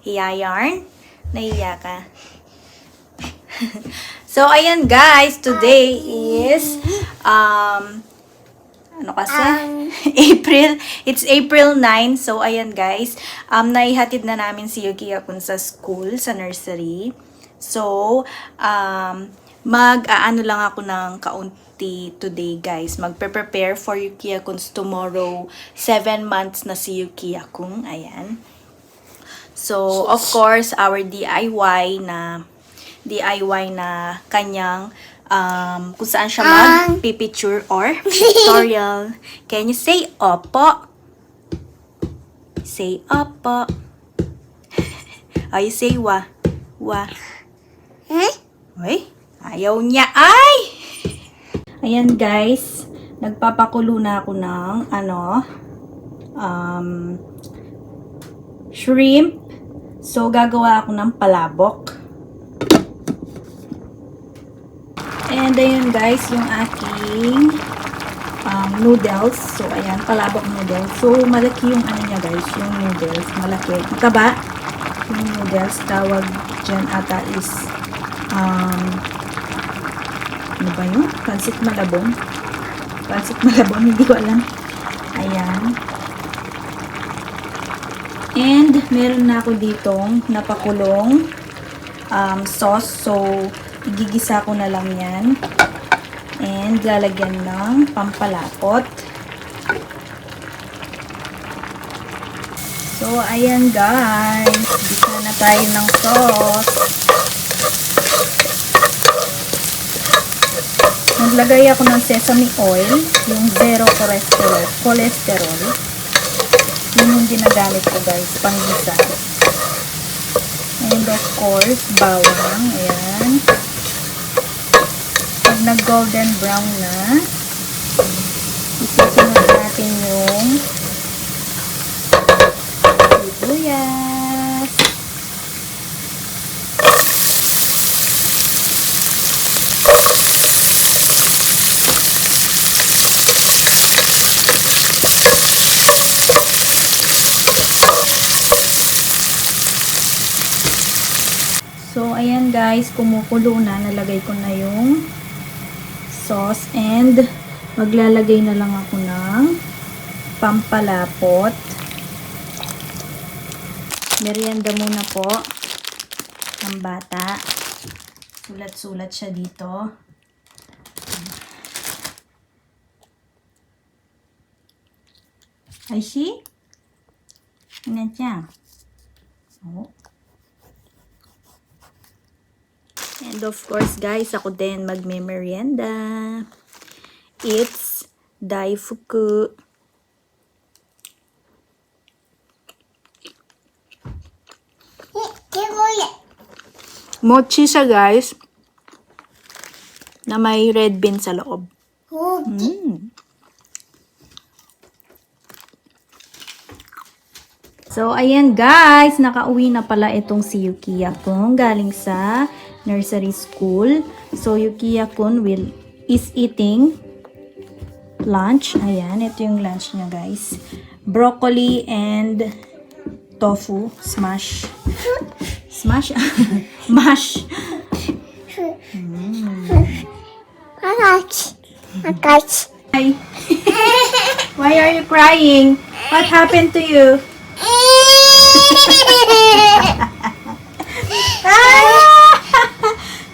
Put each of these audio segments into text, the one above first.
Hiya yarn? Nahiya ka? So, ayan guys. Today is, ano kasi? April. It's April 9. So, ayan guys. Naihatid na namin si Yuki-kun sa school, sa nursery. So, mag-aano lang ako ng kaunti today guys. Magpe-prepare for Yuki-kun's tomorrow. 7 months na si Yuki-kun. Ayan. So, of course, our DIY na kanyang kung saan siya mag-picture or pictorial. Can you say opo? Say opo. Oh, you say wa. Wa. Uy, ayaw niya. Ay! Ayan guys, nagpapakulo na ako ng shrimp. So, gagawa ako ng palabok. And ayun guys, yung aking noodles. So, ayan, palabok noodles. So, malaki yung ano niya guys, yung noodles. Malaki. Taba. Yung noodles, tawag dyan ata is, ano ba yun? Pansit malabong. Pansit malabong, hindi ko alam. Ayan. And, meron na ako ditong napakulong sauce. So, igigisa ko na lang yan. And, lalagyan ng pampalapot. So, ayan guys. Gisa na tayo ng sauce. Naglagay ako ng sesame oil. Yung zero cholesterol. Yun yung ginagamit ko guys, panggisa. And of course, bawang. Ayan. Pag nag-golden brown na, isusunod natin yung sibuyas. So, ayan guys, kumukulo na. Nalagay ko na yung sauce and maglalagay na lang ako ng pampalapot. Merienda muna po ng bata. Sulat-sulat siya dito. Ay, si? Ano siya? Oh. And of course, guys, ako din magme-merienda. It's daifuku. Mochi siya, guys, na may red bean sa loob. So, ayan guys, nakauwi na pala itong si Yuki-kun galing sa nursery school. So, Yuki-kun is eating lunch. Ayan, ito yung lunch niya guys. Broccoli and tofu smash. Smash? Mash. Hi. Why are you crying? What happened to you?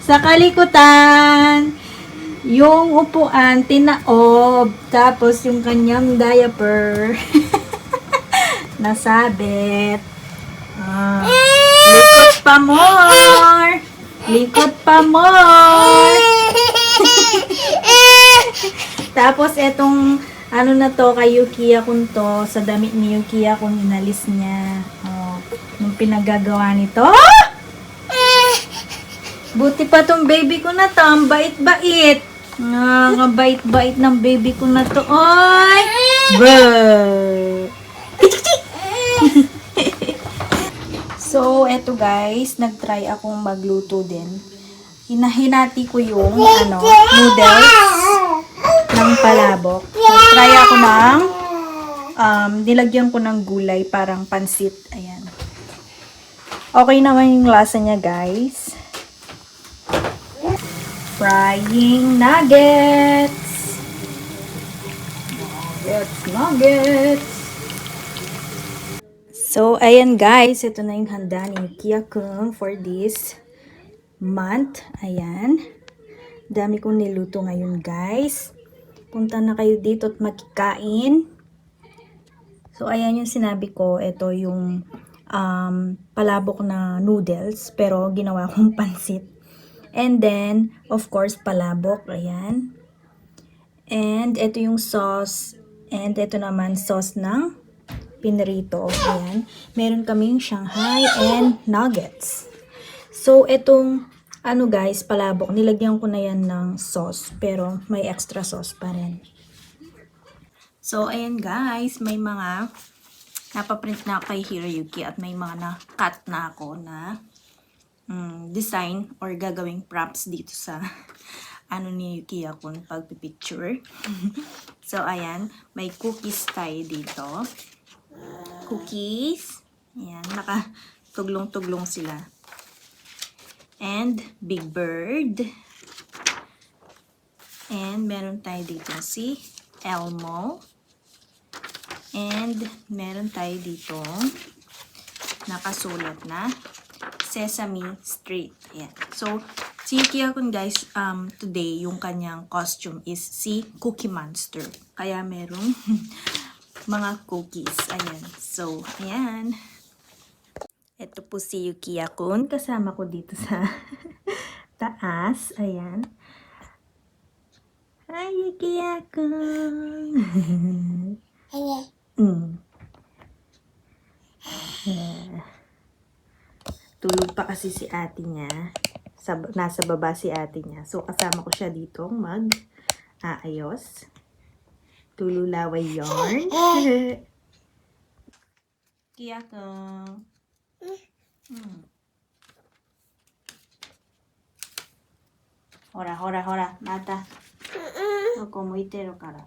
Sa kalikutan, yung upuan tinaob, tapos yung kanyang diaper nasabit. Likot pa more. Likot pa more. Tapos etong ano na to kay Yuki-kun to, sa damit ni Yuki-kun inalis niya. Oh, nung pinagagawa nito. Buti pa tong baby ko na to, ang bait-bait. Ang bait-bait ng baby ko na to. Oy! Brr! So, eto guys, nagtry akong magluto din. Hinahinati ko yung noodles ng palabok. Nagtry ako ng nilagyan ko ng gulay, parang pansit. Ayan. Okay naman yung lasa niya, guys. Frying nuggets. Nuggets. So, ayan guys. Ito na yung handa ni Yukiya-kun for this month. Ayan. Dami kong niluto ngayon, guys. Punta na kayo dito at magkikain. So, ayan yung sinabi ko. Ito yung palabok na noodles. Pero, ginawa kong pansit. And then, of course, palabok. Ayan. And, ito yung sauce. And, ito naman, sauce ng pinrito. Ayan. Meron kaming Shanghai and nuggets. So, itong, ano guys, palabok, nilagyan ko na yan ng sauce. Pero, may extra sauce pa rin. So, ayan guys, may mga napaprint na ako kay Hiroyuki at may mga na-cut na ako na design or gagawing props dito sa ano ni Yukiya-kun pagpipicture. So, ayan, may cookies tayo dito. Cookies. Ayan, nakatuglong-tuglong sila. And Big Bird. And meron tayo dito si Elmo. And meron tayo dito nakasulat na Sesame Street. Ayan. So, si Yukiya-kun guys, today yung kanyang costume is si Cookie Monster. Kaya merong mga cookies. Ayan. So, ayan. Ito po si Yukiya-kun. Kasama ko dito sa taas. Ayan. Hi, Yukiya-kun. Tulog pa kasi si ate niya. Nasa baba si ate niya. So, kasama ko siya dito mag-aayos. Tululaway yarn. Yukiya-kun. Hora, hora, hora. Mata. ここ向いてるから。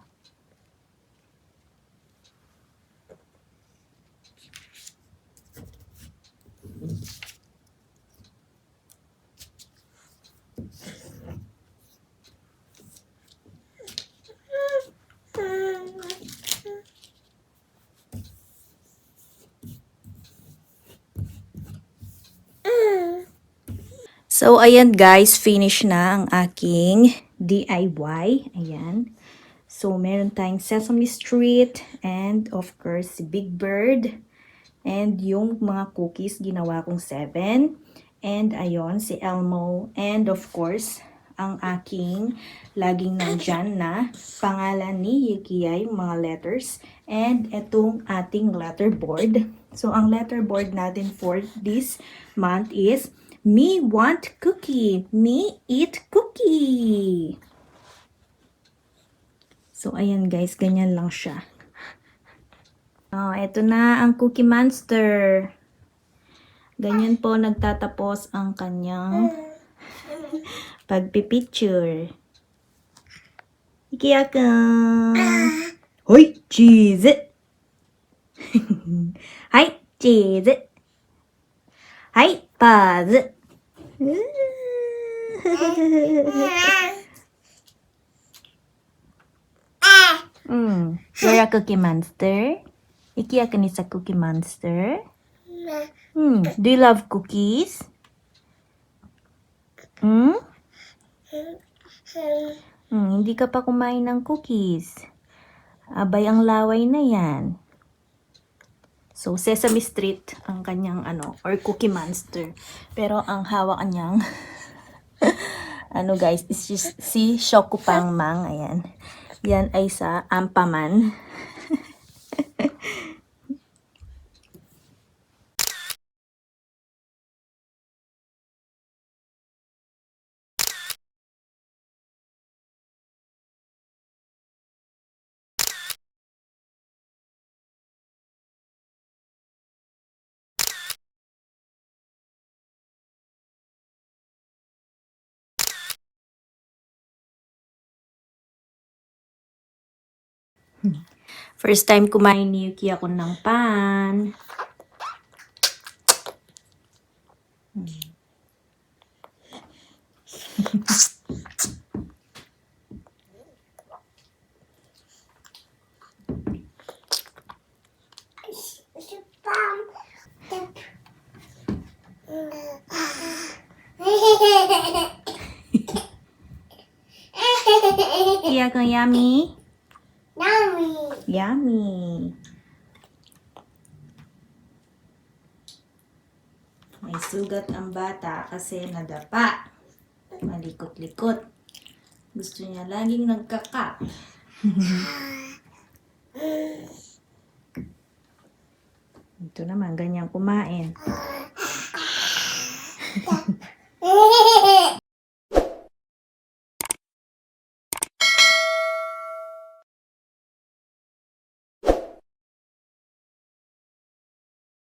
So, ayan guys, finish na ang aking DIY. Ayan. So, meron tayong Sesame Street and of course, si Big Bird. And yung mga cookies, ginawa kong 7. And ayon, si Elmo. And of course, ang aking laging nandyan na pangalan ni Yukiya, yung mga letters. And itong ating letterboard. So, ang letterboard natin for this month is Me want cookie. Me eat cookie. So, ayan guys, ganyan lang siya. Oh, eto na ang Cookie Monster. Ganyan po nagtatapos ang kanyang pagpipicture. Yukiya-kun. Hoy, cheese. Hi, cheese. Hi, pause. You're a cookie monster? Yukiya-kun is a cookie monster? Do you love cookies? Hindi ka pa kumain ng cookies. Abay, ang laway na yan. So, Sesame Street ang kanyang or Cookie Monster. Pero ang hawak niyang guys, is just si Shokupangmang. Ayan. Yan ay sa Ampaman. First time kumain ni Yukiya-kun ng pan. Kia kung yummy? Yummy. Yummy. May sugat ang bata kasi nadapa. Malikot-likot. Gusto niya laging nagkaka. Ito naman, ganyan kumain.